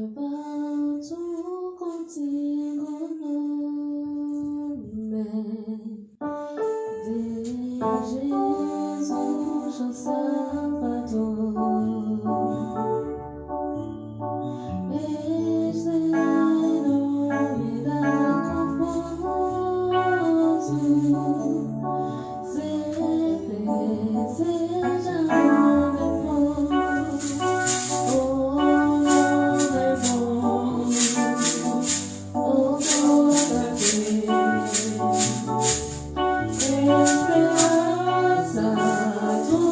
Levanto contigo nome de Jesus, o Salvador. Mestre miraculoso, se deseja esperança do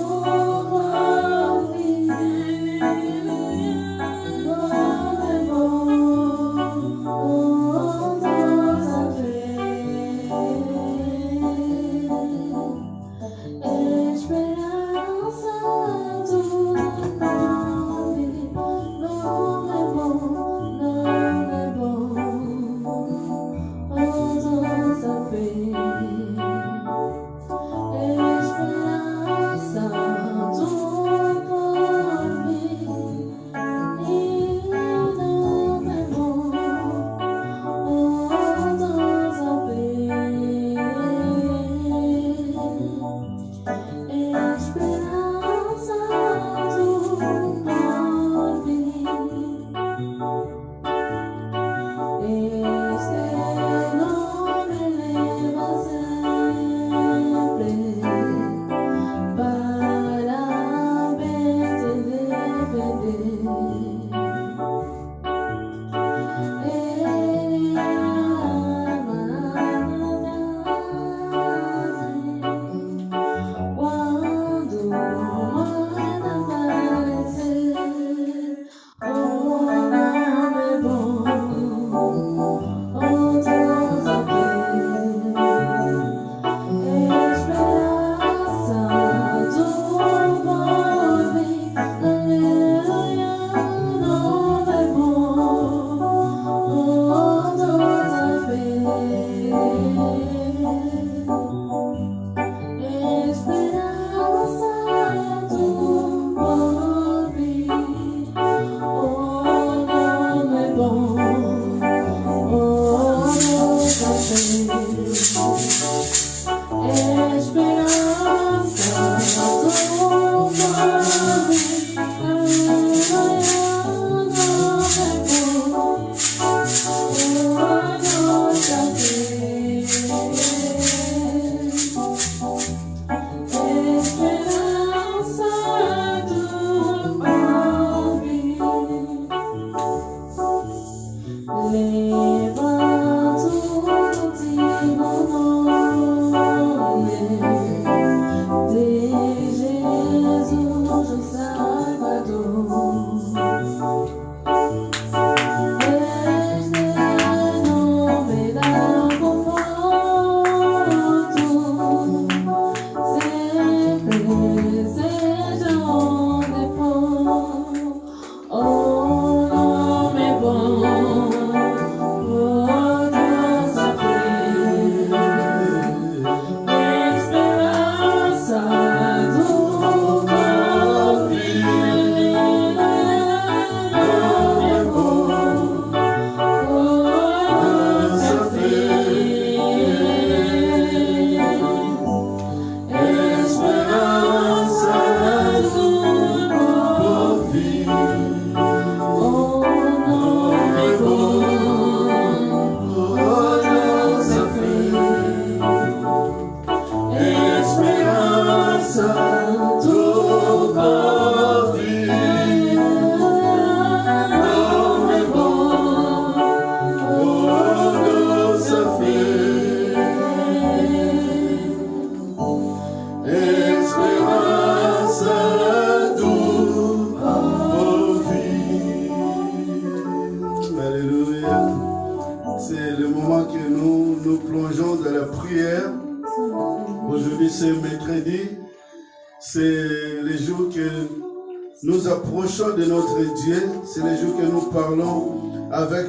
Nous approchons de notre Dieu, c'est les jours que nous parlons avec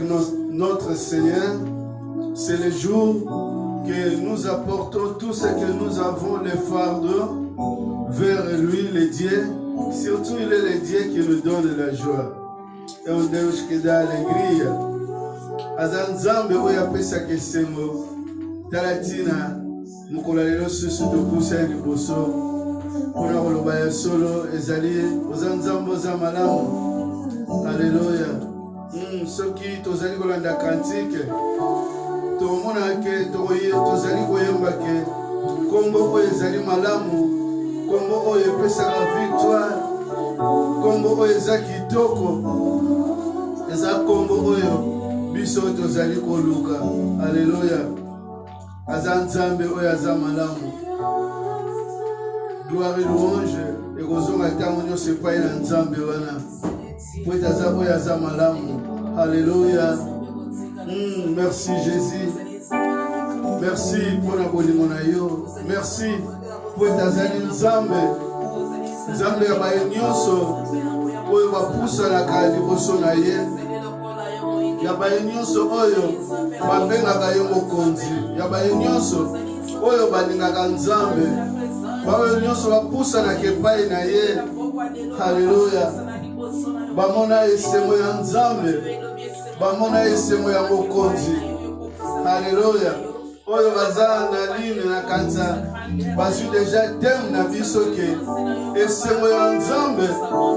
notre Seigneur, c'est les jours que nous apportons tout ce que nous avons, les fardeaux, vers lui, le Dieu. Surtout, il est le Dieu qui nous donne la joie. Et on Deus que dá alegria. Azanzambe oya pesa kesemo. Talatina, mukolalelo susu tokusa liboso. Kuna koloba ya solo ezali ozanzambo za malamu. Alléluia. Soki tozali kolanda kantike tomona ke tozali koyemba ke kombo oyo ezali malamu, kombo oyo epesaka victoire, kombo oyo eza kitoko, eza kombo oyo biso tozali koluka. Alléluia. Aza nzambe oyo aza malamu. Gloire et louange ekozonga ntango nyonso epai na nzambe wana po ete aza oyo aza malamu. Alléluia. Merci Jésus. Merci pour la bolingo na yo. Merci po ete azali nzambe, nzambe ya baye nyonso oyo bapusanaka liboso na ye, ya baye nyonso oyo babengaka ye mokonzi, ya baye nyonso oyo balingaka nzambe, baoyo nyonso bapusanaka epai na ye. Haleluya. Bamona esemo ya nzambe, bamona esemo ya mokonzi. Haleluya. Oyo baza na line na kanza bazwi deja teme na biso ke esemo ya nzambe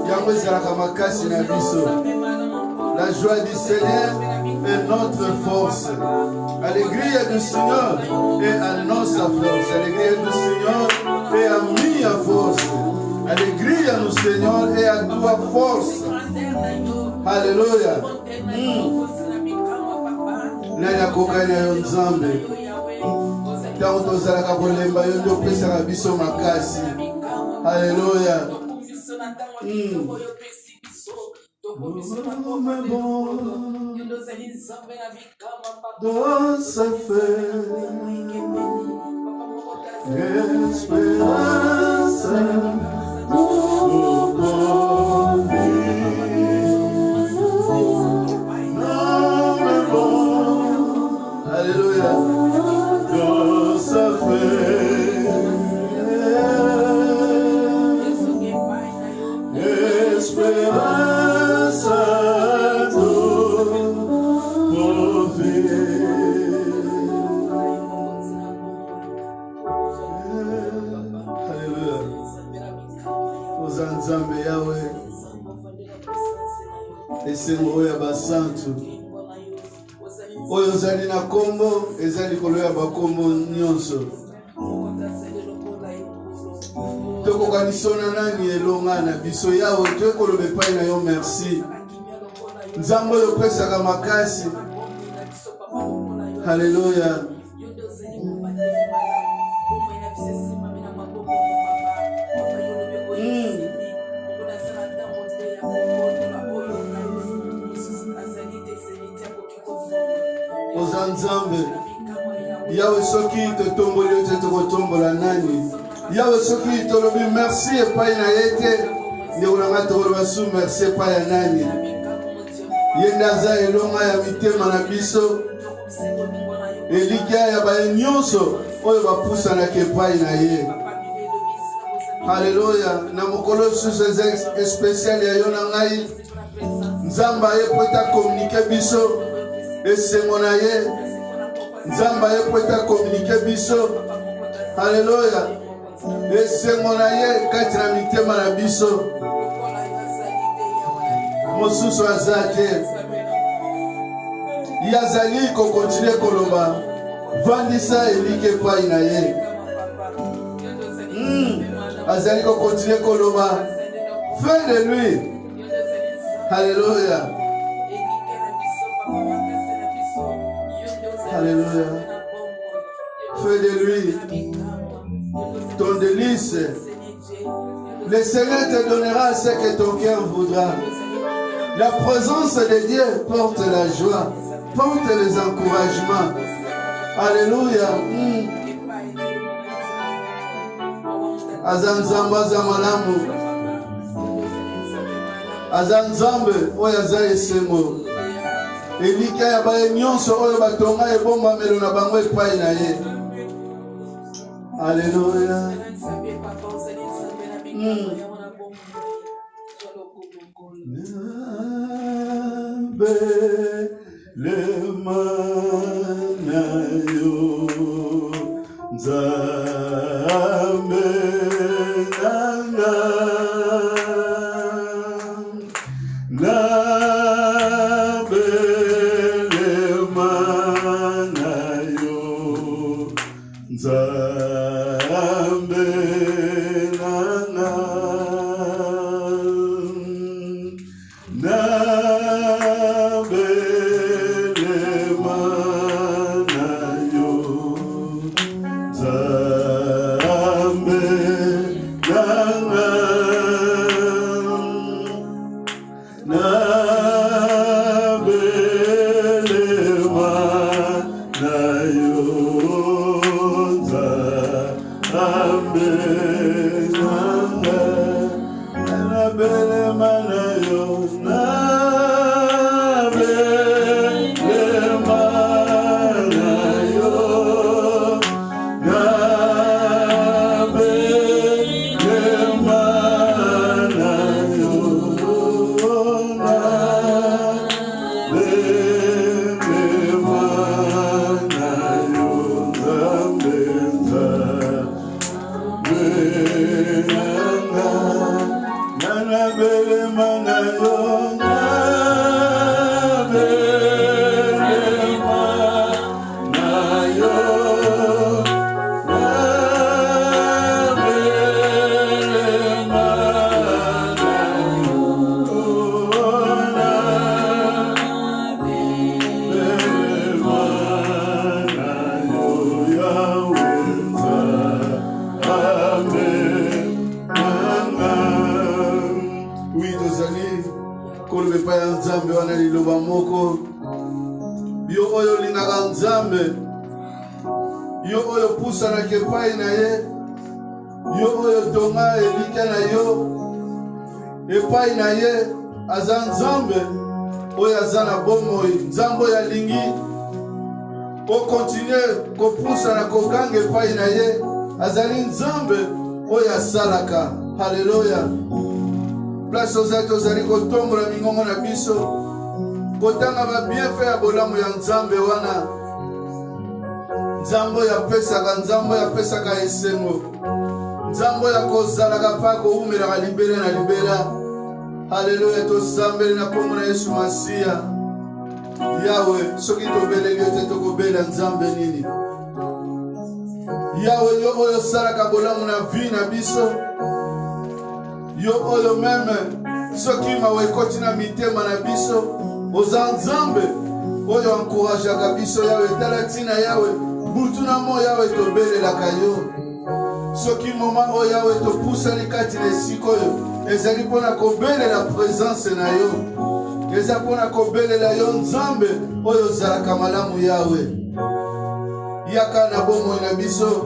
yango ezalaka makasi na biso. La joie du Seigneur est notre force. Alegria do Senhor é a nossa força. Alegria do Senhor é a minha força. Alegria no Senhor é a tua força. Aleluia. Nani akoka na yo nzambe. Tango tozalaka kolemba yo nde opesaka biso makasi. Aleluia. Dans sa fête, espérance, nous Alléluia. Dans sa fête, espérance, nous oza nzambe yawe esengo oyo ya basantu oyo ozali na kombo eza likolo ya bakombo nyonso tokokanisa na nani elonga na biso yawe tokoloba epai na yo merci nzambe oyo opesaka makasi haleluya oza nzambe yawe soki totomboli yo te tokotombola nani yawe soki tolobi merci epai na ye te ndeko na ngai tokoloba su merci epai ya nani ye nde aza elonga ya mitema na biso elikya ya baye nyonso oyo bapusanaka epai na ye haleluya na mokolo susu eza especiale ya yo na ngai nzambe aye po ete akomunike biso esengo na ye nzambe aye po ete akomunike biso haleluya esengo na ye kati na mitema na biso mosusu aza te ye azali kokontinue koloba vandisa elike epai na ye azali kokontinue koloba fin de lui haleluya haleluya fais de lui ton délice. Le Seigneur te donnera ce que ton cœur voudra. La présence de Dieu porte la joie, porte les encouragements. Alléluia. Azanzambe azamalamu. Azanzambe oyo aza esengo. Elika ya baye nyonso oyo batonga ebombamelo na bango epai na ye. Alléluia. Le manayo nzambe nanga na bele manayo nzambe nanga na epai na ye aza nzambe oyo aza na bomoi nzambe oyo alingi okontinue kopusana koganga epai na ye azali nzambe oyo asalaka haleluya place ozali tozali kotombola mingongo na biso kotanga babienfe ya bolamu ya nzambe wana nzambe oyo apesaka nzambe oyo apesaka esengo nzambo ya kozalaka pa koumelaka libela na libela. Alléluia, tosambeli na kombo na Yesu Masiya. Yahweh, soki tobeleli yo te tokobela nzambe nini? Yahweh, yo oyo salaka bolamu na vi na biso. Yo oyo meme soki mawa ekoti na mitema na biso, oza nzambe oyo encourageaka biso. Yahweh, tala ntina Yahweh, butu na mo Yahweh tobelelaka yo. Soki moma oyo Yahweh topusani kati na esika oyo, ezali mpona kobelela présence na yo, eza mpona kobelela yo nzambe oyo ozalaka malamu. Yahweh, yaka na bomoi na biso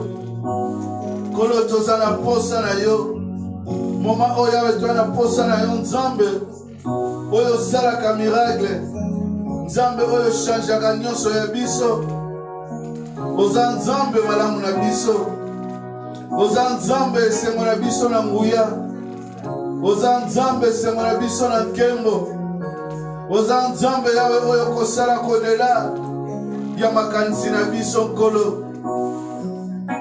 kolo toza na posa na yo. Moma oyo Yahweh toza na posa na yo nzambe oyo osalaka miracle, nzambe oyo changeaka nyonso ya biso. Oza nzambe malamu na biso, oza nzambe esengo na biso na nguya, oza nzambe esengo na biso na nkembo, oza nzambe Yahweh oyo kosala kodela ya makanisi na biso nkolo.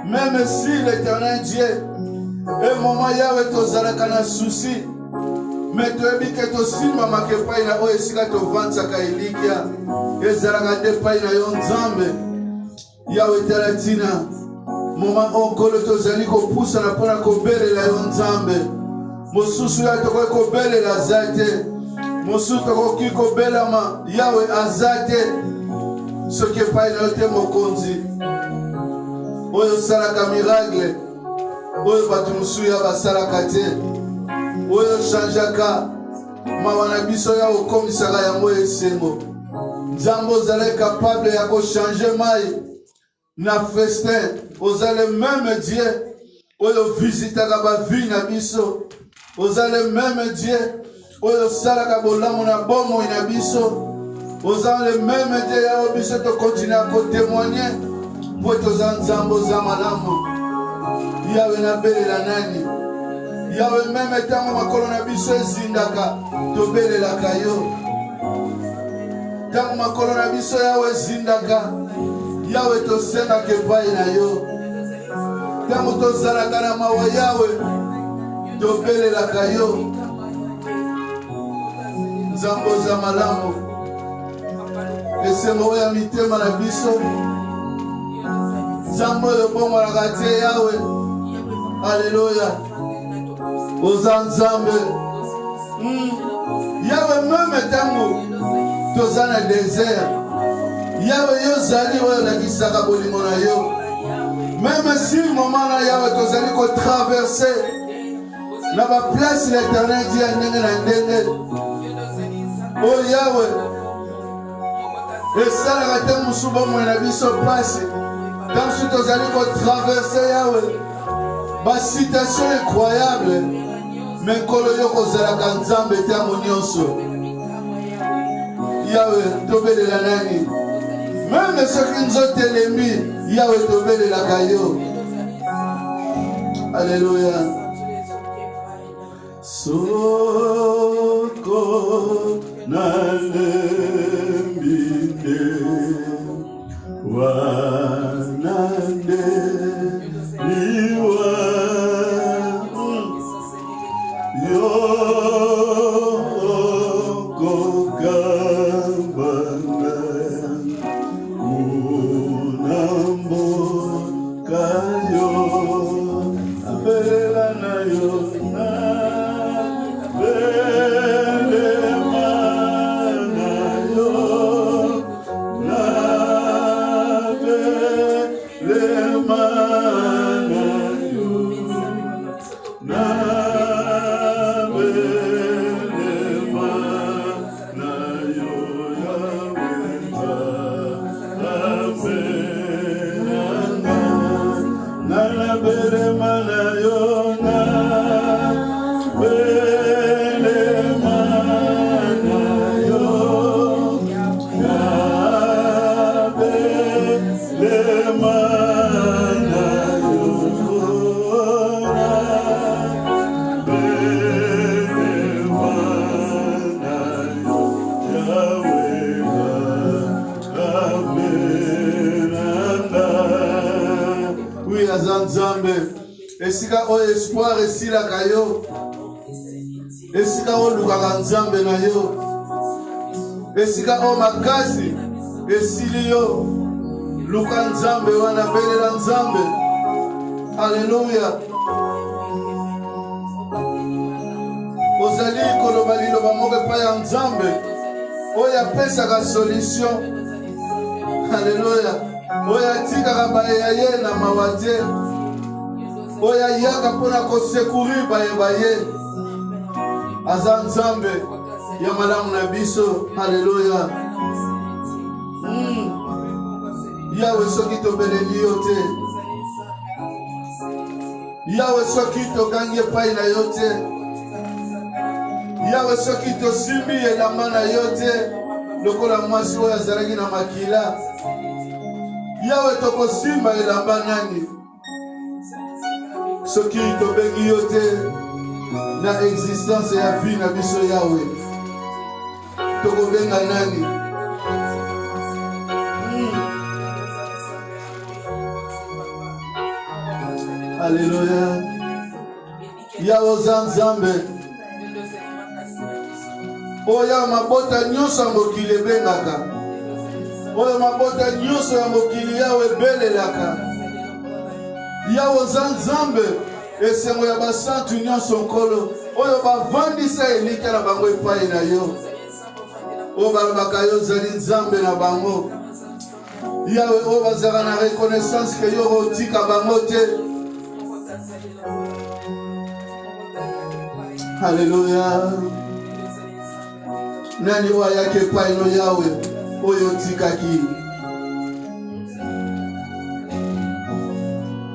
Même si l'éternel Dieu et moment Yahweh tozalaka na souci, mais toyebi ke tosimbamaka epai na oyo esika tovanzaka elikya ezalaka nde epai na yo nzambe. Yahweh, tala ntina moma onkolo tozali kopusana mpona kobelela yo nzambe. Mosusu ya tokoki kobelela aza te, mosusu tokoki kobelama Yahweh aza te soki epai na yo te mokonzi oyo osalaka miracle, oyo bato mosusu ya basalaka te, oyo changeaka mawa na biso ya okomisaka yango esengo. Nzambe ozali capable ya kochange mai na festin. Oza le même Dieu oyo visitaka bavi na biso. Oza le même Dieu oyo salaka bolamu na bomoi na biso. Oza le même Dieu ya biso to continue ko témoigner po toza nzambo za malamu. Yahweh na belela nani? Yahweh meme tango makolo na biso ezindaka tobelelaka yo. Tango makolo na biso Yahweh ezindaka, Yahweh tosengaka epai na yo. Tango tozalaka na mawa Yahweh tobelelaka yo. Nzambo za malamu esengo ya mitema na biso, nzambo oyo bomolaka te Yahweh. Alléluia, oza nzambe. Yahweh meme tango toza na désert, Yahweh yo zali oyo olakisaka bolingo na yo. Même si moment na Yahweh tozali kotraverse na baplace l'éternel di ya ndenge na ndenge, oyo Yahweh esalaka te mosu bomoi na biso pasi. Tansu tozali kotraverse Yahweh basituation incroyable, me nkolo yo kozalaka nzambe ntango nyonso. Yahweh tobelela nani? Meme soki nzoto elemi Yahweh tobelelaka yo. Alléluia. Soko nalembine wanande liwa yo kokambana unambo kayo abelela na yo na belema na yo na belema na yo na belema na yo Yahweh na belema na yo na esika oyo espoir esilaka yo, esika olukaka nzambe na yo, esika oyo makasi esili yo, luka nzambe wana, belela nzambe. Alléluia. Ozali koloba liloba moko epai ya nzambe oyo apesaka solution. Alléluia. Oyo atikaka bayeya ye na mawa te, oyo ayaka mpona kosekuri bayeba ye. Aza nzambe ya malamu na biso. Alléluia. Yawe soki tobeleli yo te, Yawe soki tokangi epai na yo te, Yawe soki tosimbi elamba na yo te lokola mwasi oyo azalaki na makila, Yawe tokosimba elamba nani? Soki tobengi yo te na existence ya vie na biso, Yawe tokobenga nani? Alléluia. Yawe oza nzambe oyo mabota nyonso ya mokili ebengaka, oyo mabota nyonso ya mokili Yawe ebelelaka. Yawe oza nzambe esengo ya basantu nyonso nkolo oyo bavandisa elika na bango epai na yo, oyo balobaka yo ozali nzambe na bango. Yawe oyo bazalaka na reconnaissance ke yo otika bango te. Alléluia. Nani oyo ayaki epai no Yawe oyo otikaki?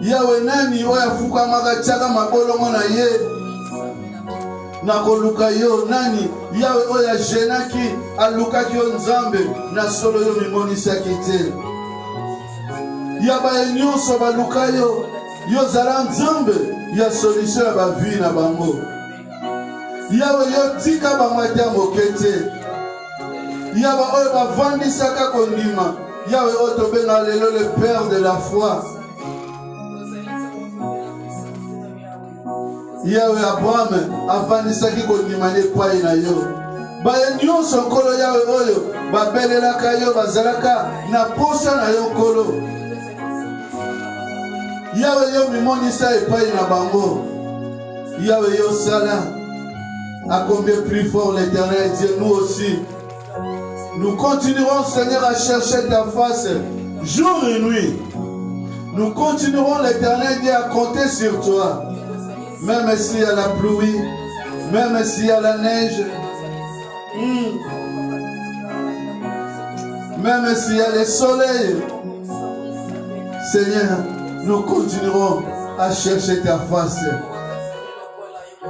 Yawe nani oyo afukamaka tiaka mabolongo na ye na koluka yo? Nani Yawe oyo ajenaki alukaki yo nzambe na solo yo mimonisaki te? Yabaye nyonso baluka yo, yo zala nzambe ya solution ya bavi na bango. Yawe yo tika bango ata moke te. Yawe oyo bavandisaka kondima, Yawe oyo tobenga lelo le père de la foi. Yawe Abraham avandisaki kondima epai na yo. Baye nyonso nkolo Yawe oyo babelelaka yo bazalaka na posa na yo nkolo. Yawe yo mimonisa epai na bango. Yawe yo sala. À combien plus fort l'Éternel Dieu, nous aussi. Nous continuerons, Seigneur, à chercher ta face jour et nuit. Nous continuerons, l'Éternel Dieu, à compter sur toi. Même s'il y a la pluie, même s'il y a la neige, même s'il y a le soleil. Seigneur, nous continuerons à chercher ta face.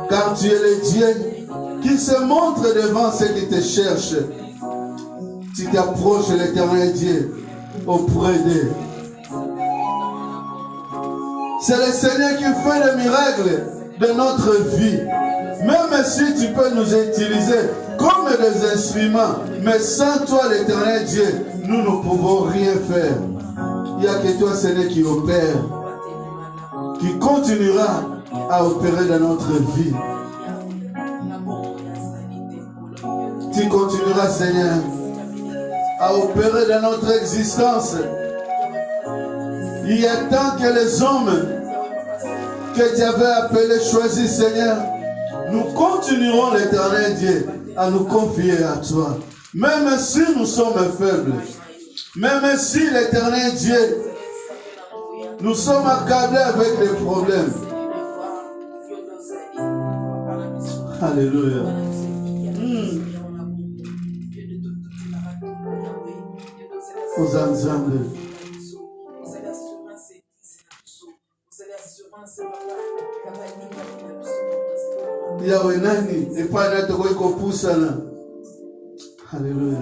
Car tu es le Dieu qui se montre devant ceux qui te cherchent. Tu t'approches, l'Éternel Dieu, auprès d'eux. C'est le Seigneur qui fait le miracle de notre vie. Même si tu peux nous utiliser comme des instruments, mais sans toi, l'Éternel Dieu, nous ne pouvons rien faire. Il n'y a que toi, Seigneur, qui opère, qui continuera à opérer dans notre vie. Tu continueras, Seigneur, à opérer dans notre existence. Il y a tant que les hommes que tu avais appelés, choisis, Seigneur, nous continuerons, l'Éternel Dieu, à nous confier à toi. Même si nous sommes faibles, même si, l'Éternel Dieu, nous sommes accablés avec des problèmes. Alléluia. Aux ensembles. Yawe nani epana toko iko pusana. Alléluia.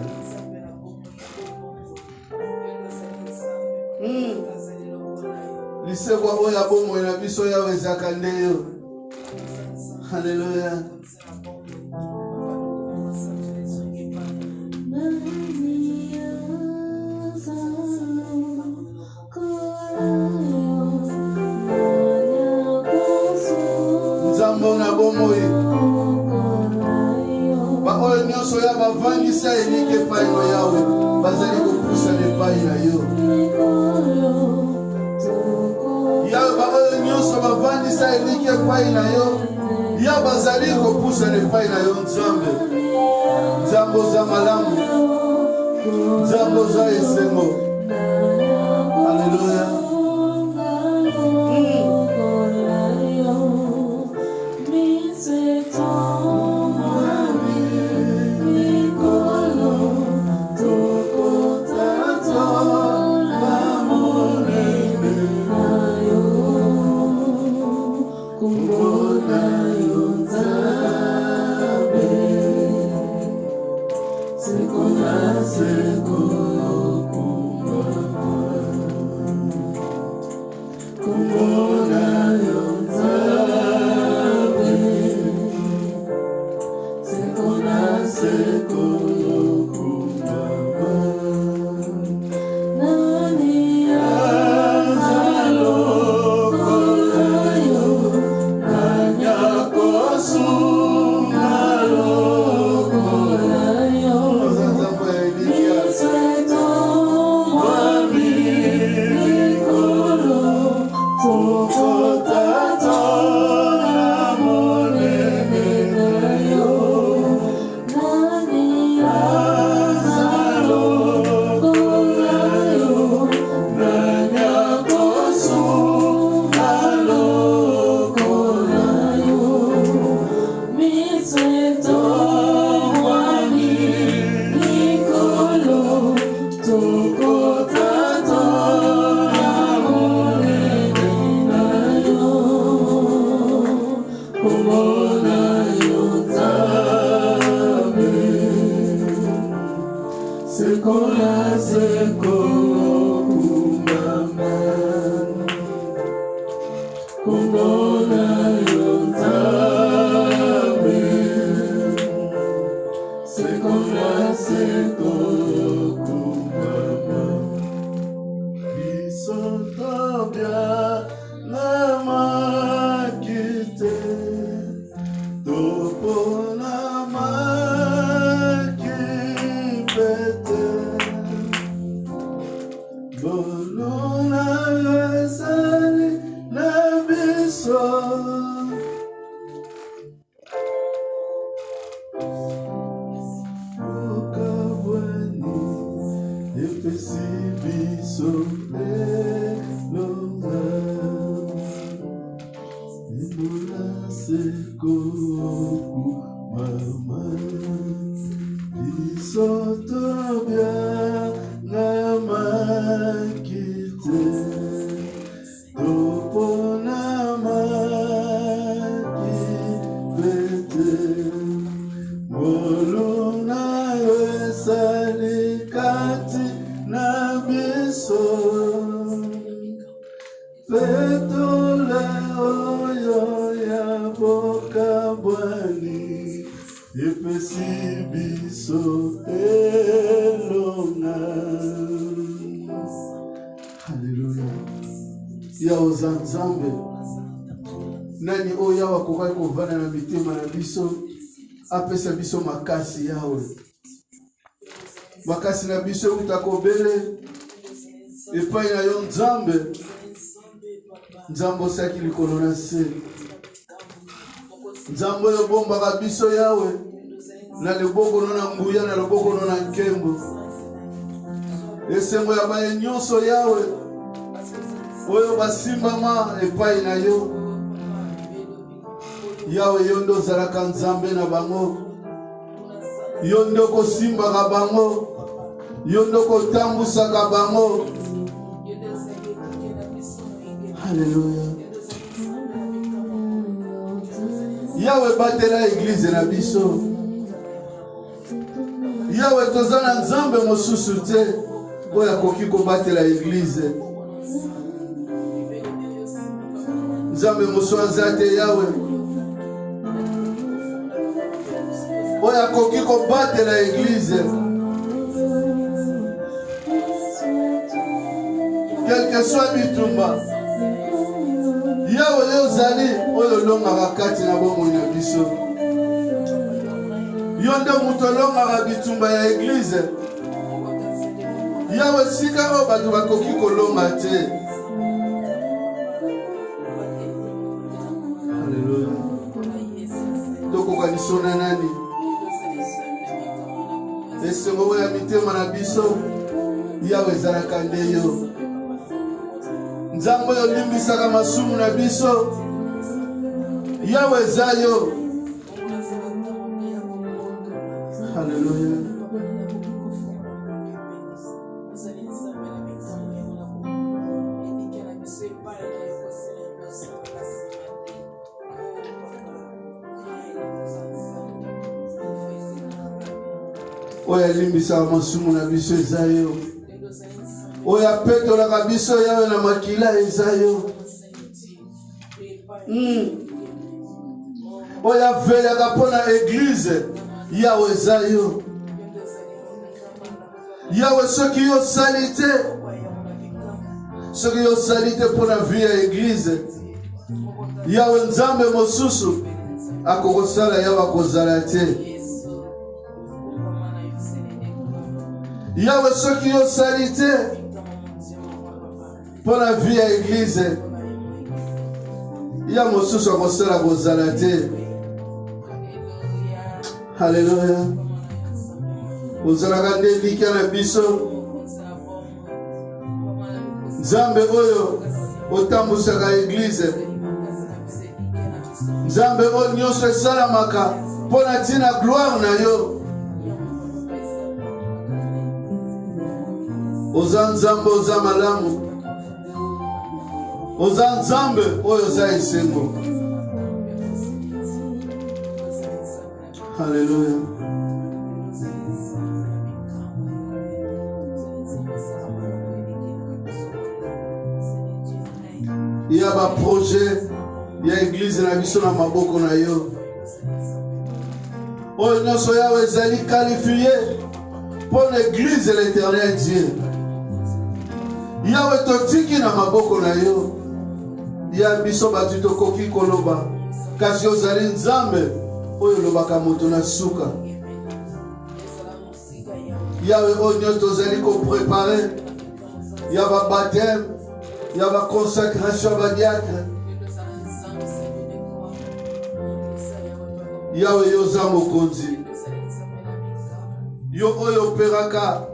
Lisekwa oya bomo na biso yawe zakandeyo. Alléluia. Oh nzambe na bomoi baoyo nyonso ya bavandisa elike epai na yawe bazali kopusa epai na yo yawe baoyo nyonso bavandisa elike epai na yo ya bazali kopusa epai na yo nzambe nzambe oza malamu nzambe oza esengo alleluya nani oyo akokai kovanda na mitema na biso apesa biso makasi yawe makasi na biso euta kobele epai na yo nzambe nzambe osaki likolo na se nzambe oyo obombaka biso yawe na loboko no na nguya na loboko no na nkembo esengo ya baye nyonso yawe oyo basimbama epai na yo yawe yo nde ozalaka nzambe na bango yo nde okosimbaka bango yo nde okotambusaka bango haleluya yawe batela eglize na biso yawe toza na nzambe mosusu te oyo akoki kobatela eglize nzambe mosusu aza te yawe oyo akoki kobatela eglize quel que soit bitumba yawe yo ozali oyo olongaka kati na bomoi na biso. Yo nde moto olongaka bitumba ya eglize. Yawe sika oyo bato bakoki kolonga te. Alleluya. Tokoka lisona nani? Esengo ya mitema na biso Yawe ezalaka nde yo. Nzambe oyo olimbisaka masumu na biso Yawe eza yo. Alleluya. Oya limbisa masumu na biso eza yo. Oya petolaka biso Yawe na makila eza yo. Oya veyaka mpona eglize Yawe eza yo. Yawe soki yo sali te, soki yo sali te mpona vie ya eglize, Yawe nzambe mosusu akokosala Yawe akozala te. Yawe soki yo sali te mpona vie ya eglize, ya mosusu akosala kozala te. Haleluya. Ozalaka nde likia na biso Nzambe oyo otambusaka eglize, Nzambe oyo nyonso esalamaka mpona ntina gloire na yo. Oza Nzambe oza malamu, oza Nzambe oyo oza esengo. Haleluya. Il y a un projet, il y a l'église na biso na maboko na yo. Oyo nyonso Yawe ezali qualifié pour l'église de l'éternel Dieu. Yawe totiki na maboko na yo. Ya biso batu tokoki koloba kasi ozali Nzambe oyo lobaka moto na suka. Yawe oyo tozali ko préparer ya ba baptême, ya ba consacration ba diacre. Yawe yoza mokonzi yo oyo operaka.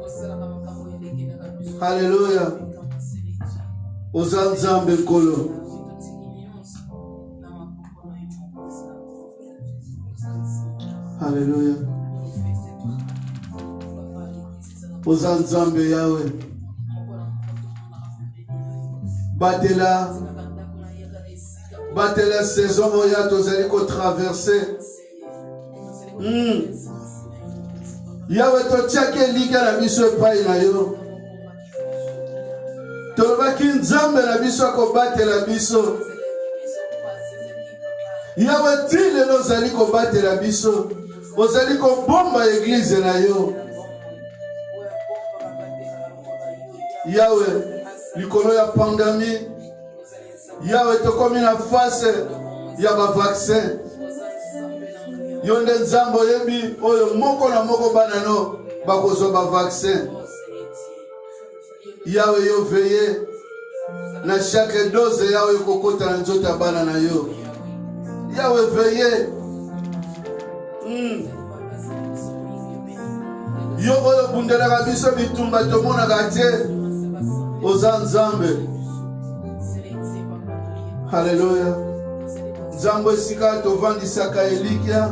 Haleluya. Oza Nzambe nkolo. Haleluya. Oza Nzambe Yawe. Batela saison oya tozali ko traverser. Yawe totiaki liga na biso epai na yo. Tolobaki Nzambe na biso akobatela biso. Yawe ti lelo ozali kobatela biso. Ozali kobomba eglize na yo. Yawe likolo ya pandémie, Yawe tokomi na face ya ba vaccin. Yo nde Nzambe oyebi oyo moko na moko banano bakozwa ba vaccin. Yawe yo veye na chaque dose Yawe kokota na nzoto ya bana na yo. Yawe veye. Yo oyo bundelaka biso bitumba tomonaka te. Oza Nzambe. Haleluya. Nzambe esika tovandisaka elikia.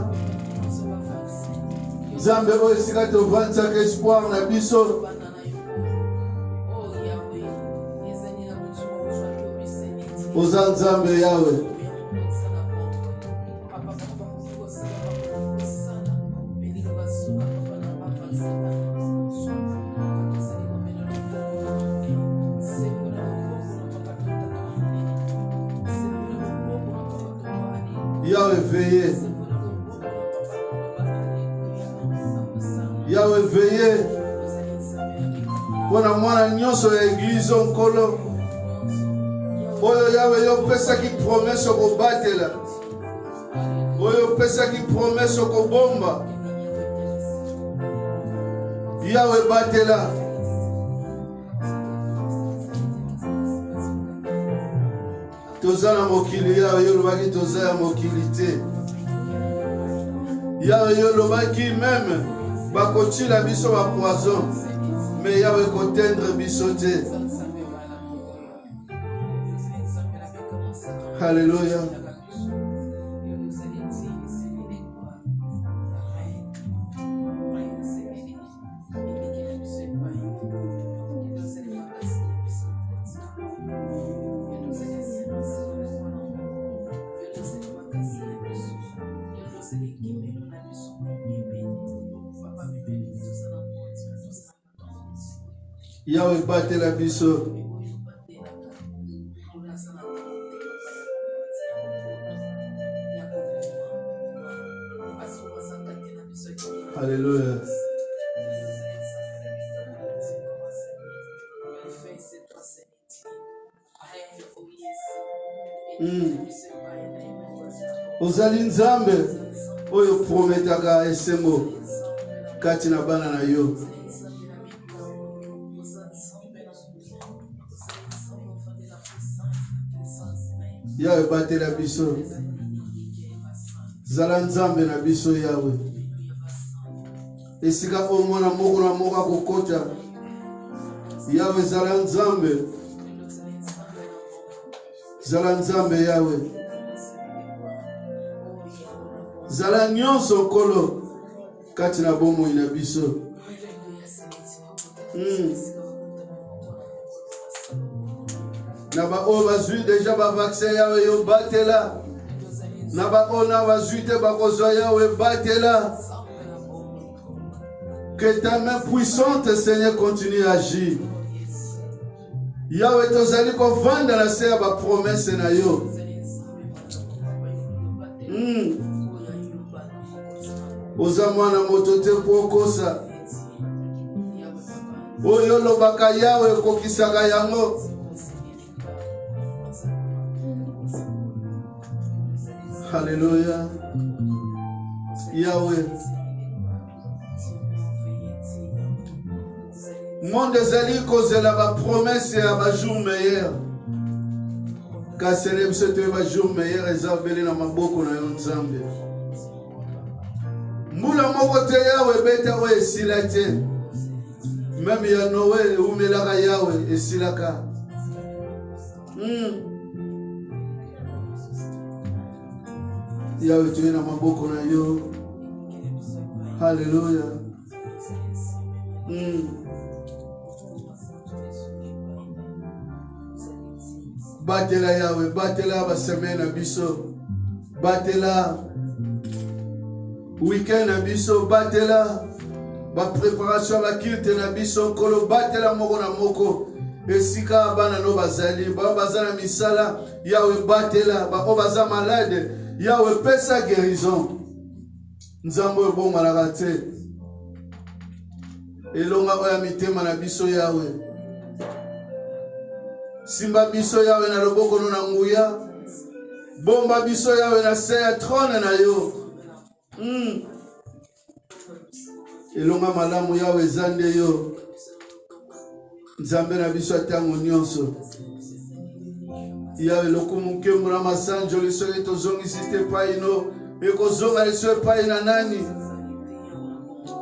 Nzambe oyo esika tovandisaka espoir na biso. Oza Nzambe Yawe. Yawe veye. Yawe veye. Wana mwana nyonso ya eglize nkolo. Oyo Yahweh yo pesa ki promesse ko batela. Oyo pesa ki promesse ko bomba. Yahweh batela. Toza na mokili Yahweh yo lobaki toza ya mokili te. Yahweh yo lobaki même bakotila biso ba poison. Mais Yahweh kotendre biso te. Alléluia. Yahweh batela biso. Alléluia. Ozali nzambe oyo prometaka esengo kati na bana na yo. Yahweh batela biso. Zala nzambe na biso Yahweh. Esika omwana moko na moko akokota. Yahweh zala nzambe. Zala nzambe Yahweh. Zala nyonso kolo kati na bomoi na biso. Na ba o bazui déjà ba vaccin Yahweh yo batela. Na ba o na bazui te bakozwa Yahweh batela. Que ta main puissante, Seigneur, continue à agir. Yahweh tozali ko vanda na se ba promesse na yo. Oza mwana moto te pokosa. Oyo lobaka Yahweh kokisaka yango. Alléluia. Yahweh. Monde ezali kozela ba promesse ya ba jour meilleur. Ka célèbre ce ba jour meilleur ezabeli na maboko na yo nzambe. Mbula moko te Yahweh beta o esila te. Même ya Noé umelaka Yahweh esilaka. Yahweh tu na maboko na yo. Alléluia. Batela Yahweh, batela ba semaine na biso. Batela week-end na biso, batela ba préparation la culte na biso, kolo batela moko na moko. Esika bana no bazali, ba bazana misala, Yahweh batela, ba o baza malade, Yahweh pesa guérison. Nzambo bon malagate. Elonga oya mitema na biso Yahweh. Simba biso Yahweh na loboko no na nguya. Bomba biso Yahweh na se ya trône na yo. Elonga malamu Yahweh zande yo. Nzambe na biso atango nyonso. Yahweh lokumu nkemura masanjo liso yeto zongi site pa ino. Eko zonga liso pa ina nani.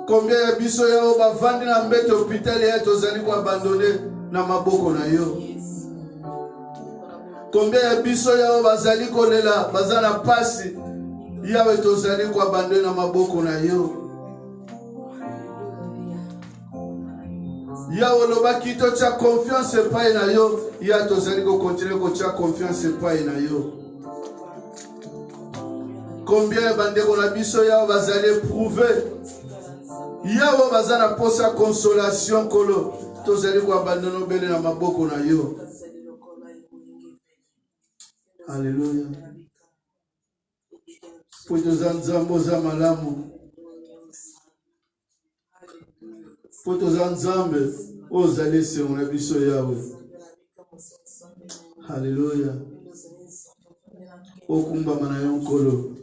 Combien ya biso Yahweh bavandi na mbete hôpital yeto zali ko abandonné na maboko na yo. Combien ya biso Yahweh bazali kolela bazana pasi Yahweh tozali ko abandonné na maboko na yo. Yahweh lobaki to cha confiance epai na yo, ya tozali ko continuer ko cha confiance epai na yo. Combien bandeko na biso Yahweh bazali éprouver Yahweh bazana posa consolation kolo tozali ko abandonner bele na maboko na yo. Alléluia. Pour toza nzambo za malamu. Pour toza nzambe ozali se on a biso Yahweh. Alléluia. Okumba manayon kolo.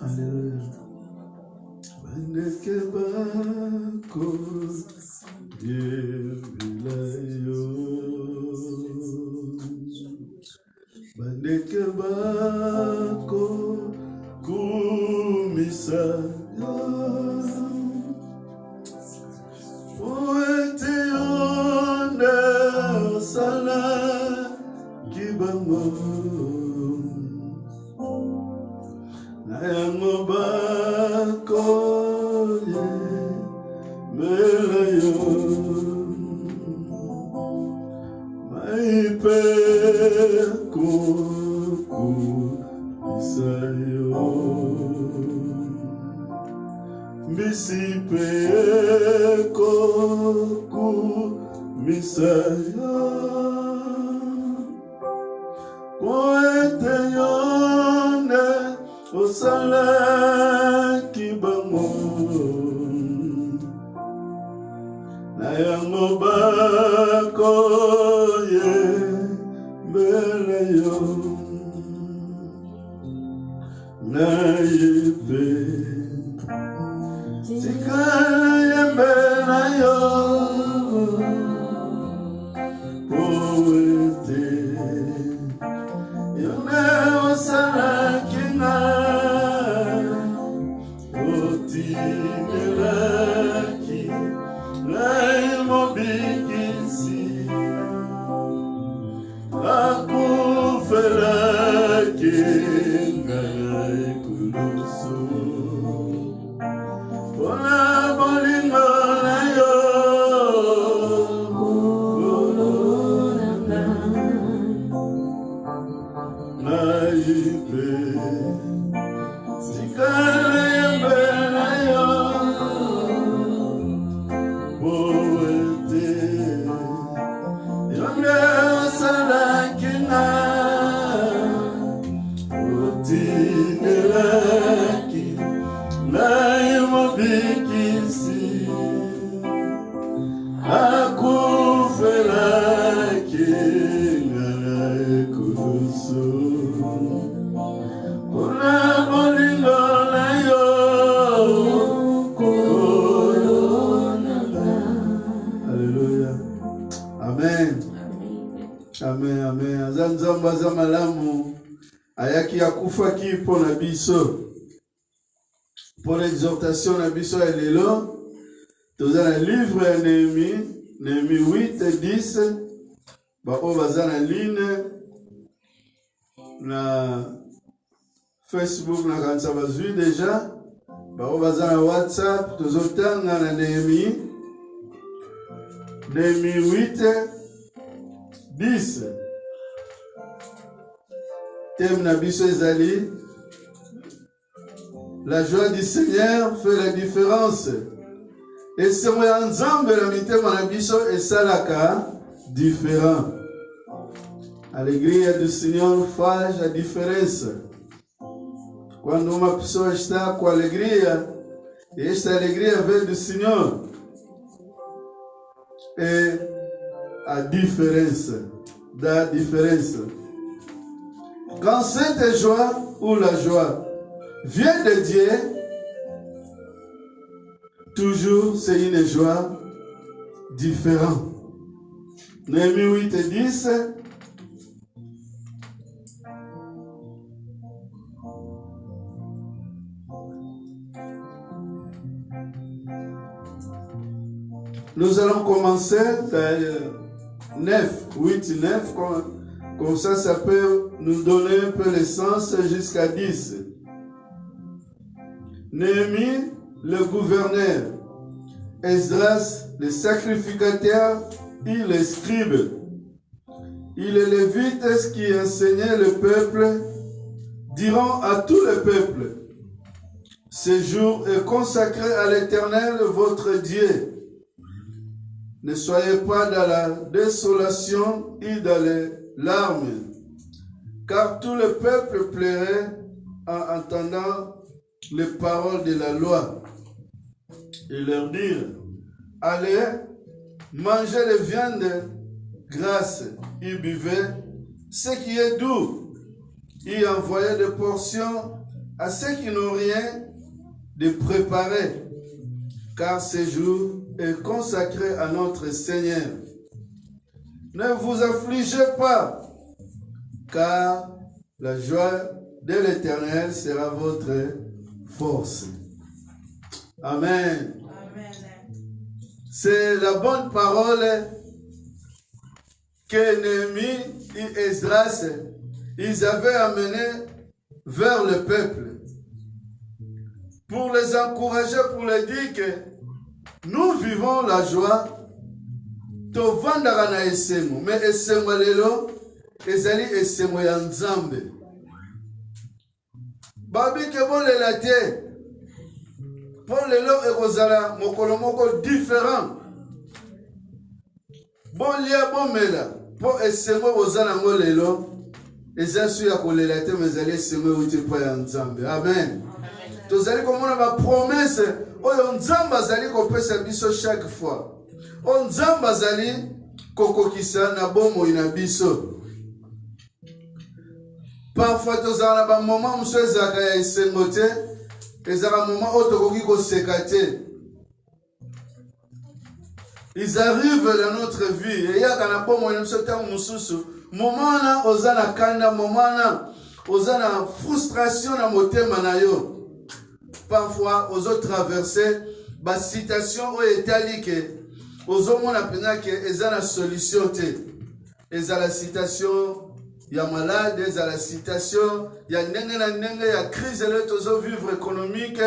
Alléluia. Bandeke bako yebilayo. Bandeke bako kumisaya. Poete yonde sala kibango. Nayango bako ye melayo. Maipe kuku isayo. Misipe koku misaya. Poete yone osala kibango. Nayango bako ye meleyo. Naipe sikala yembelayo. Poete yone osala kinga. Otinelaki naimobikisi. Akufelaki ngaikulusu. Bona bolingo na yo. Naipe sikala yembe na yo. Poete yonde osala kinga. Otinelaki naimobikisi. Akufelaki ngaikulusu. Ona bolingo na yo. Alléluia. Amen. Amen, amen. Azanzamba za malamu. Ayaki akufa ki pona biso. Pour l'exhortation na biso ya lelo. Toza na livre ya Néhémie 8 et 10. Bako baza na ligne na Facebook na kanisa bazui déjà. Bako baza na WhatsApp. Tozotanga na Néhémie 8 10. Thème na biso ezali la joie du Seigneur fait la différence. Et c'est moi ensemble la mitema na biso esalaka différent. Alegria do Senhor faz a diferença. Quando uma pessoa está com alegria, esta alegria vem do Senhor. É a diferença, da diferença. Quand cette joie ou la joie vient de Dieu, toujours c'est une joie différente. Néhémie 8 et 10. Nous allons commencer par 9, 8, 9, comme ça peut nous donner un peu l'essence jusqu'à 10. Néhémie, le gouverneur, Esdras, le sacrificateur, et les scribes, et les lévites qui enseignaient le peuple, diront à tout le peuple, ce jour est consacré à l'Éternel votre Dieu. Ne soyez pas dans la désolation et dans les larmes, car tout le peuple pleurait en entendant les paroles de la loi. Et leur dire, allaient manger les viandes grasses. Ils buvaient ce qui est doux. Ils envoyaient des portions à ceux qui n'ont rien de préparé, car ce jour est consacré à notre Seigneur. Ne vous affligez pas, car la joie de l'Éternel sera votre force. Amen. Amen. C'est la bonne parole que Néhémie et Esdras, ils avaient amenée vers le peuple. Pour les encourager, pour leur dire que nous vivons la joie. Tovandaka na esemo, mais esemo lelo ezali esemo ya Nzambe. Babi ke bolela te. Pour lelo ekozala mokolo moko différent. Bon lia bomela, po esemo ozala ngo lelo ezasu ya kolela te mais ezali esemo uti pa ya Nzambe. Amen. Tozali komona ba promesse oyo Nzambe azali kopesa biso chaque fois. On Nzambe azali kokokisa na bomoi na biso. Parfois tozala na ba moment muso ezaka ya esengo te, ezaka moment oyo tokoki koseka te. Ils arrivent dans notre vie et yaka na bomoi na biso tango mususu, moment na oza na kanda, moment na oza na frustration na motema na yo. Parfois ozo traverser ba situation oyo etali ke ozomona pena ke eza na solution te. Eza la citation ya malade, eza la citation ya ndenge na ndenge ya crise le tozo vivre économique.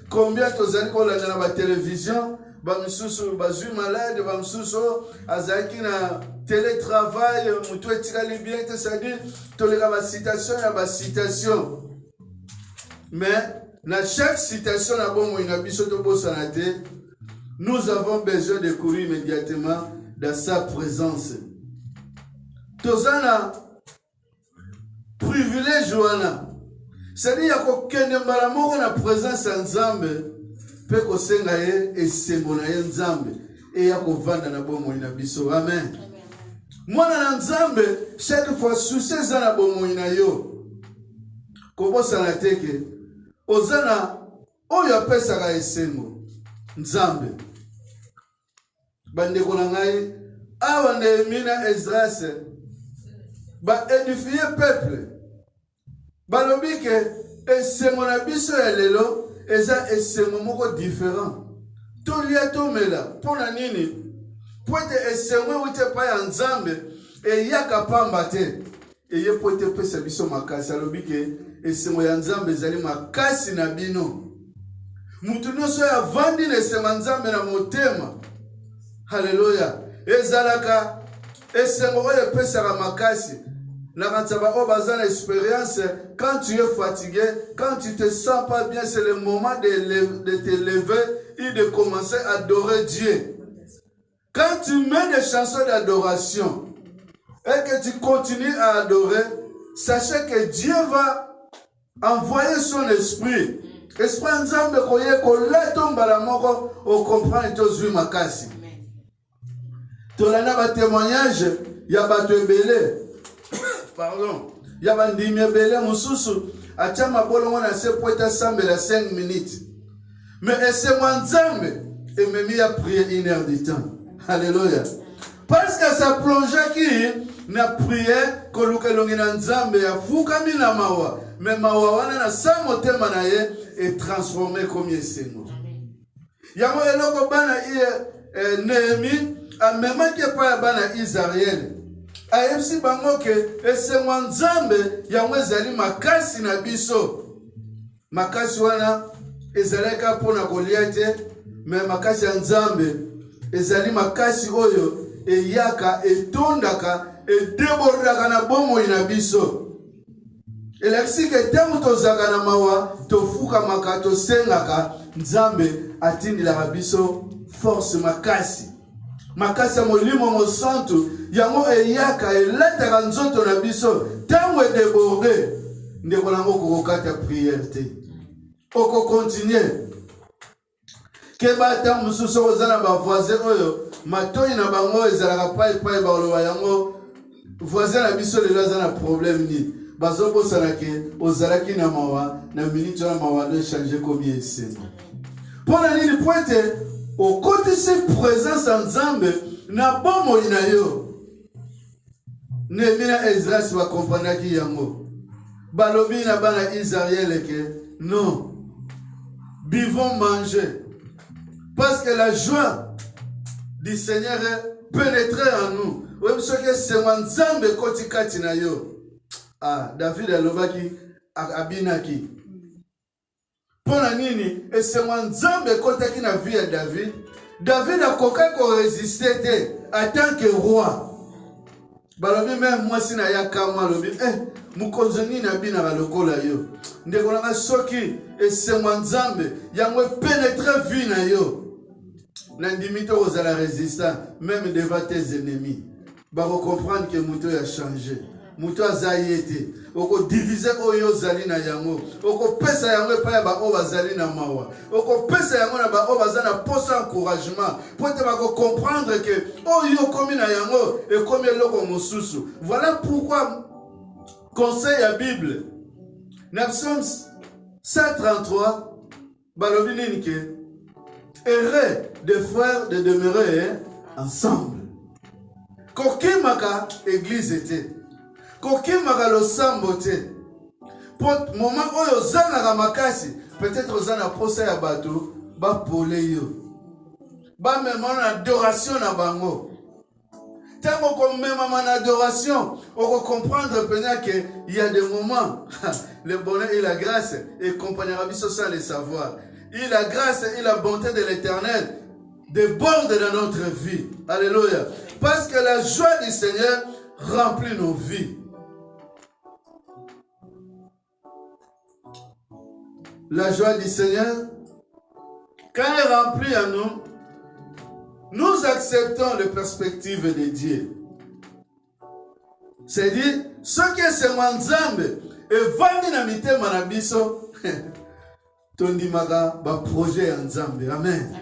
Combien tozali kolanda na ba télévision, ba misusu bazui malade, ba misusu azaki na télétravail, mutu etikali bien te, c'est-à-dire toleka ba citation ya ba citation. Mais na chaque citation na bon moina biso to bosana te. Nous avons besoin de courir immédiatement dans sa présence. Tozana privilège wana. C'est-à-dire qu'aucun moko na présence en Nzambe pe ko senga ye esembo na ye Nzambe et ya ko vanda na bomo ina biso. Amen. Mwana na Nzambe chaque fois souci za na bomo ina yo. Ko bosana teke ozana oyo apesa ka esembo Nzambe. Bandeko na ngai awa Néhémie na Esdras ba édifier peuple balobi ke esemo na biso ya lelo eza esemo moko différent tolia tomela pona nini po ete esemo wite pa ya Nzambe eyaka pamba te eye po ete pesa biso makasi alobi ke esemo ya Nzambe ezali makasi na bino mutu nyonso ya vandi na esemo ya Nzambe na motema. Alléluia. Ezalaka esemo oyo epesaka makasi. Na kantsaba o bazana expérience, quand tu es fatigué, quand tu te sens pas bien, c'est le moment de te lever et de commencer à adorer Dieu. Quand tu mets des chansons d'adoration et que tu continues à adorer, sachez que Dieu va envoyer son esprit. Esprit Nzambe koye koleto mbala moko o comprendre tozui makasi. Tolana ba témoignage ya bato ebele. Pardon. Ya ba ndimi ebele mususu acha mabolongo na se poeta sambela 5 minutes. Mais ese Nzambe ememi ya prier 1 heure de temps. Alléluia. Parce que ça plonge qui na prière koluka longi na Nzambe ya fukami na mawa. Mais mawa wana na sa motema na ye est transformé comme yesengo. Yango eloko bana Néhémie amemaki pa bana Israël. Ayepsi bango ke esengo Nzambe yango ezali makasi na biso. Makasi wana ezaleka pona kolia te, mais makasi ya Nzambe ezali makasi oyo eyaka etondaka edebordaka na bomoi na biso. Elakisi ke temu tozaka na mawa tofuka makato sengaka Nzambe atindilaka biso force makasi. Makasi ya molimo mosantu yango eyaka eletaka nzoto na biso temu edeborde ndeko nango kokokata prière te. Oko continuer. Keba ta mususu ozana ba voisin oyo matoi na bango ezalaka pa epai baloba yango voisin na biso lelo aza na problème ni bazobosana ke ozalaki na mawa na minute na mawa de changer combien esengo mpona nini po ete okotisi présence ya Nzambe na bomoi na yo Néhémie na Esdras bakomprendaki yango balobi na bana Israël ke non buvons manger parce que la joie du Seigneur est pénétrée en nous. Oui, parce que c'est un Nzambe koti kati na yo. Ah, David alobaki abinaki. Pona nini? Et c'est un Nzambe koti ki na vie ya David. David a koka ko résister te en tant que roi. Balobi même moi si na ya kama lobi mukonzo nini abina ka lokola yo. Ndeko na soki et c'est un Nzambe yango pénétrer vie na yo. N'indimité aux à la résistance, même devant tes ennemis. Bah, vous comprendre que Mouto a changé. Mouto a zaïté. Oko diviser oyo zali na yango. Oko pesa yango pa ba o bazali na mawa. Oko pesa yango na ba o bazana posa encouragement. Pour te ba comprendre que oyo komi na yango et comme loko mosusu. Voilà pourquoi conseil à Bible. Dans Psaume 133 balobi nini ke errer des frères de demeurer ensemble. Kokimaka église était. Kokimaka lo sambote. Pour moment oyo zana makasi, peut-être zana posa ya bato ba pole yo. Ba même en adoration na bango. Tango comme même en adoration, on va comprendre peut-être que il y a des moments le bonheur et la grâce et accompagnera biso sans le savoir. Et la grâce et la bonté de l'Éternel débordent dans notre vie. Alléluia. Parce que la joie du Seigneur remplit nos vies. La joie du Seigneur, quand elle remplit en nous, nous acceptons les perspectives de Dieu. C'est-à-dire, ce qui est mon Nzambe et vandinamité manabiso. Tondimaka ba projet ya Nzambe. Amen.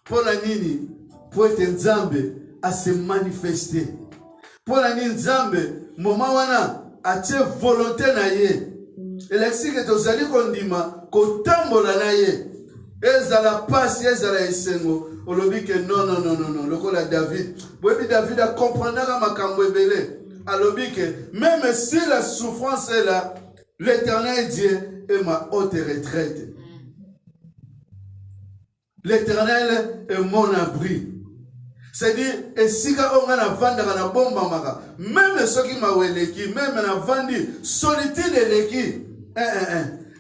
Pour la nini, pour être Nzambe à se manifester. Pour la nini Nzambe, moment wana a tie volonté na ye. Et l'exi que tozali kondima ko tambola na ye. Ezala passe, ezala esengo. Olobi que non. Lokola David. Bobi David a comprendre makambo ebele. Alobi que même si la souffrance est là, l'Éternel Dieu est ma haute retraite. L'Éternel est mon abri. C'est-à-dire, et si on a vendu na bomba maka, même ceux qui m'a weleki, même na vendu solitude leki,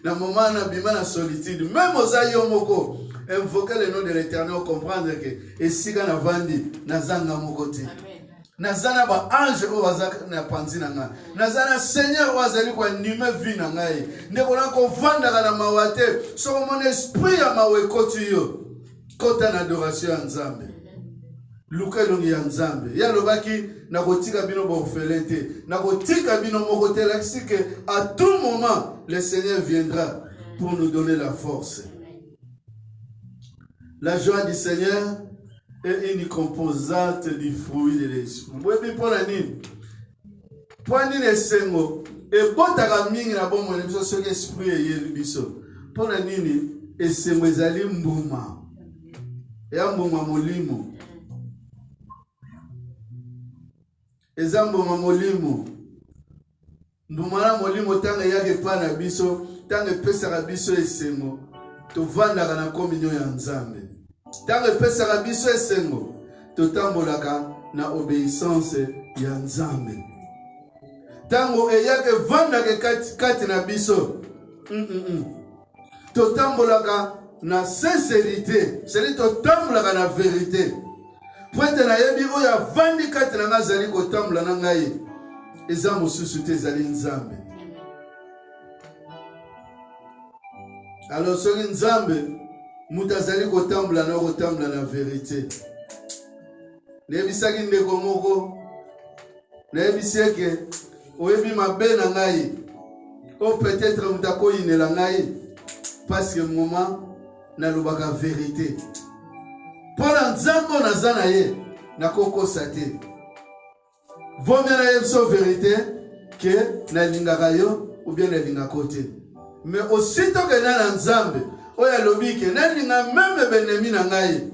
na moment na bima na solitude, même aux ayomoko, invoquer le nom de l'Éternel, comprendre que et si on a vendu na zanga mokote. Nazana ba ange o wazaka na panzi na nga. Nazana Seigneur wazali kwa nime vi na ngai. Ndeko na ko vanda na mawate. So mon esprit ya mawe koti yo. Kota na adoration ya Nzambe. Luka longi ya Nzambe. Ya lobaki na kotika bino ba orphelin. Na kotika bino moko te laksi que à tout moment le Seigneur viendra pour nous donner la force. La joie du Seigneur est une composante du fruit de l'esprit. Oui, pour la nuit. Pour la nuit, sengo. Et bon, t'as mingi na bon mon émission sur l'esprit et yélubiso. Pour la nuit, et c'est moi zali mbuma. Et mbuma molimo. Et mbuma molimo. Mbuma na molimo tanga yake pa na biso, tanga pesa na biso et sengo. To vanda na communion ya Nzambe. Tant que pesa biso esengo, totambolaka na obéissance ya Nzambe. Tango eyake vanda ke kati na biso. Totambolaka na sincérité, c'est-à-dire totambolaka na vérité. Pointe na yebi oya vandi kati na ngazali kotambola na ngai. Eza mosusu te zali Nzambe. Alors soki Nzambe Moutazali kotambla na vérité. Nebisaki ndeko moko. Nebiseke oyebi mabe na ngai. O peut-être mutako inela ngai parce que moment nalobaka vérité. Pona nzambo nazana ye nakokosa te. Vaut mieux na yebso vérité que na lingaka yo ou bien na lingaka te. Mais aussitôt que na nzambe oya lobi ke na linga même benemi na ngai.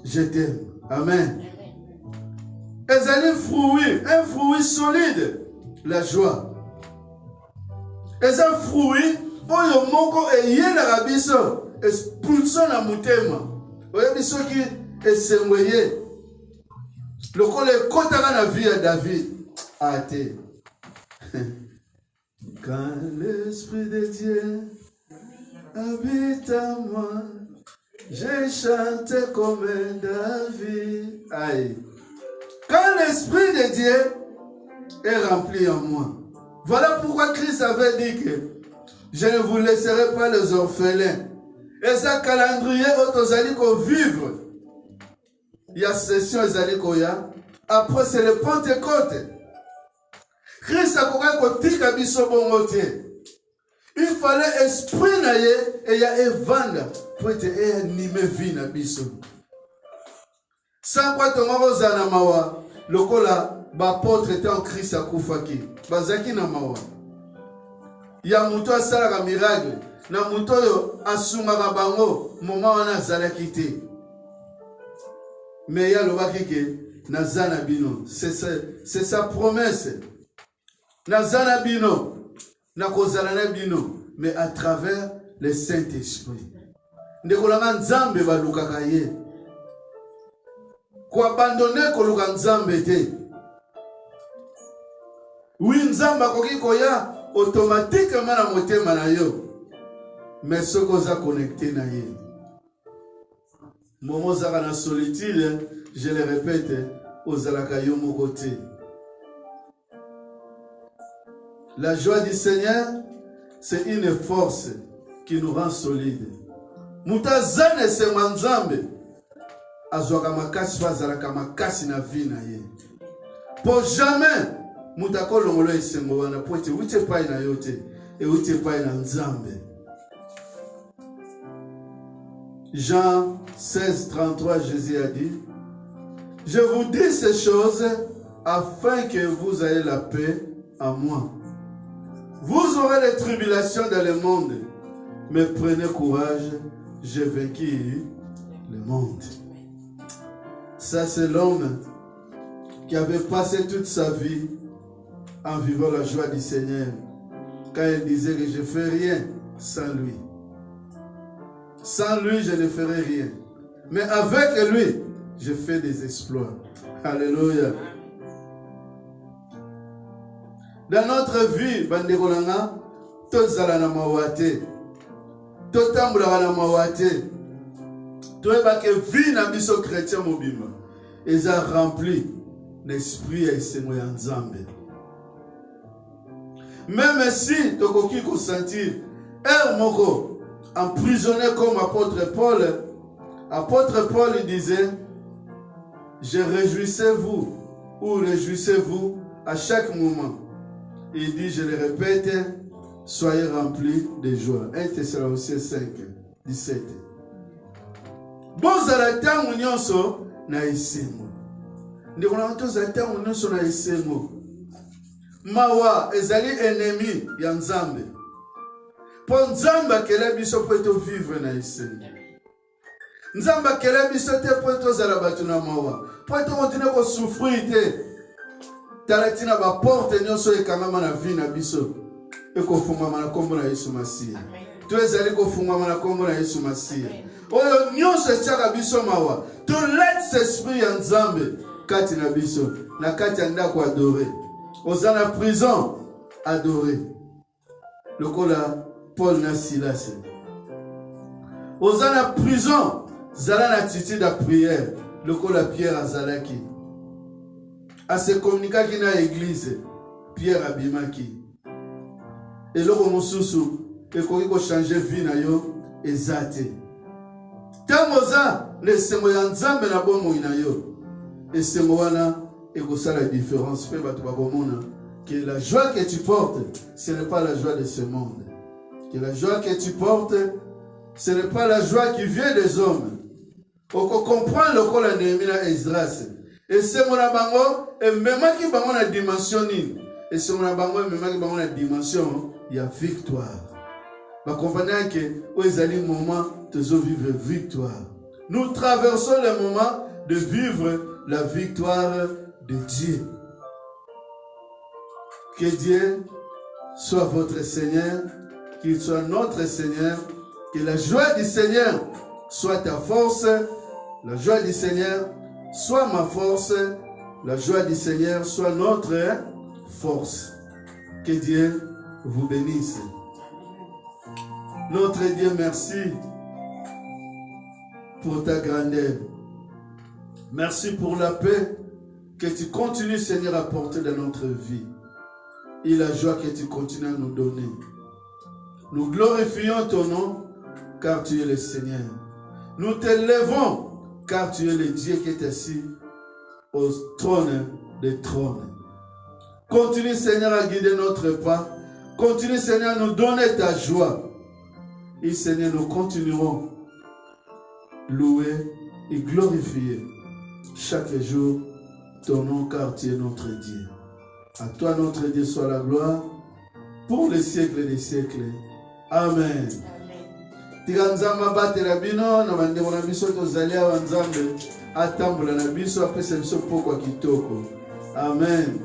Je t'aime. Amen. Ezali fruit, un fruit solide, la joie. Eza fruit oyo moko eyela biso expulsion na mutema. Oyo biso ki esengweye. Lokola ekotaka na vie ya David. Ate. Quand l'Esprit de Dieu habite en moi, j'ai chanté comme David. Aïe. Quand l'Esprit de Dieu est rempli en moi. Voilà pourquoi Christ avait dit que je ne vous laisserai pas les orphelins. Et ça calendrier autozali ko vivre. Il y a session ezali koya. Après c'est le Pentecôte. Christ a koka kotika biso bongo te. Il fallait esprit na ye et il y a evanda pour être animé vie na biso. Sans quoi ton ozana mawa lokola bapôtre était en Christ akufaki. Bazaki na mawa. Ya muto asala miracle na muto yo asungaka bango moment wana azalaki te. Mais ya lobaki ke nazana bino. C'est sa promesse. Nazana bino. Nakozala bino. Mais à travers le Saint-Esprit. Ndekolanga nzambe balukaka ye. Ko abandonner koluka nzambe te. Oui, nzamba koki koya automatiquement na motema na yo. Mais ce qu'on a connecté na ye. Momo zaka na solitude, je le répète, ozalaka yo moko te. La joie du Seigneur, c'est une force qui nous rend solides. Mutazane se manzambe. Azwaka makasi fazalaka makasi na vie na ye. Pour jamais mutako longolo esengo wana pote wite pai na yote et wite pai na nzambe. Jean 16, 33, Jésus a dit, je vous dis ces choses afin que vous ayez la paix en moi. Vous aurez des tribulations dans le monde, mais prenez courage, j'ai vaincu le monde. Ça, c'est l'homme qui avait passé toute sa vie en vivant la joie du Seigneur. Quand il disait que je ne fais rien sans lui. Sans lui, je ne ferai rien. Mais avec lui, je fais des exploits. Alléluia. Dans notre vie, bandekolanga, tozala na mawate. Totambola na mawate. Toyeba ke vie na biso chrétien mobima. Eza rempli l'esprit et esengo ya Nzambe. Même si tokoki ko sentir moko emprisonné comme apôtre Paul disait, je réjouissez-vous ou réjouissez-vous à chaque moment. Il dit, je le répète, soyez remplis de joie. 1 Thessaloniciens 5, 17. Bozala tango nyonso na esengo. Ndekona tozala tango nyonso na esengo. Mawa ezali ennemi ya Nzambe. Po Nzambe akele biso po eto vivre na esengo. Nzambe akele biso te po eto zala batu na mawa. Po eto kontine ko souffrir te. Talatina ba porte nyonso ekangama na vie na biso. Eko fungama na kombo na Yesu Masiya. To ezali ko fungama na kombo na Yesu Masiya. Oyo nyonso etiaka biso mawa. To let esprit ya Nzambe kati na biso. Na kati ya ndako adoré. Ozana prison adoré. Lokola Paul na Silas. Ozana prison zala na attitude de prière. Lokola Pierre azalaki. A se communiquer na église. Pierre abimaki. Et loko mosusu ekoki ko changer vie na yo ezate. Tamoza le sengo ya Nzambe na bomo ina yo. Et sengo wana ça la différence que la joie que tu portes, ce n'est pas la joie de ce monde. Que la joie que tu portes, Ce n'est pas la joie qui vient des hommes. On comprend le col de Néhémie Esdras. Et c'est mon abango, et même qui bango la dimension ni. Et c'est mon abango, et même qui bango la dimension, il y a victoire. Vous comprenez que aux allez moment de vivre victoire. Nous traversons le moment de vivre la victoire de Dieu. Que Dieu soit votre Seigneur, qu'il soit notre Seigneur, que la joie du Seigneur soit ta force, la joie du Seigneur soit ma force, la joie du Seigneur soit notre force. Que Dieu vous bénisse. Notre Dieu, merci pour ta grandeur. Merci pour la paix que tu continues, Seigneur, à porter dans notre vie. Et la joie que tu continues à nous donner. Nous glorifions ton nom, car tu es le Seigneur. Nous t'élèvons, car tu es le Dieu qui est assis au trône des trônes. Continue, Seigneur, à guider notre pas. Continue, Seigneur, à nous donner ta joie. Et Seigneur, nous continuerons louer et glorifier chaque jour ton nom, car tu es notre Dieu. À toi, notre Dieu, soit la gloire pour les siècles des siècles. Amen. Tiganzamba batela bino na bandeko na biso tozalia wa Nzambe atambola na biso apesa biso pokwa kitoko. Amen.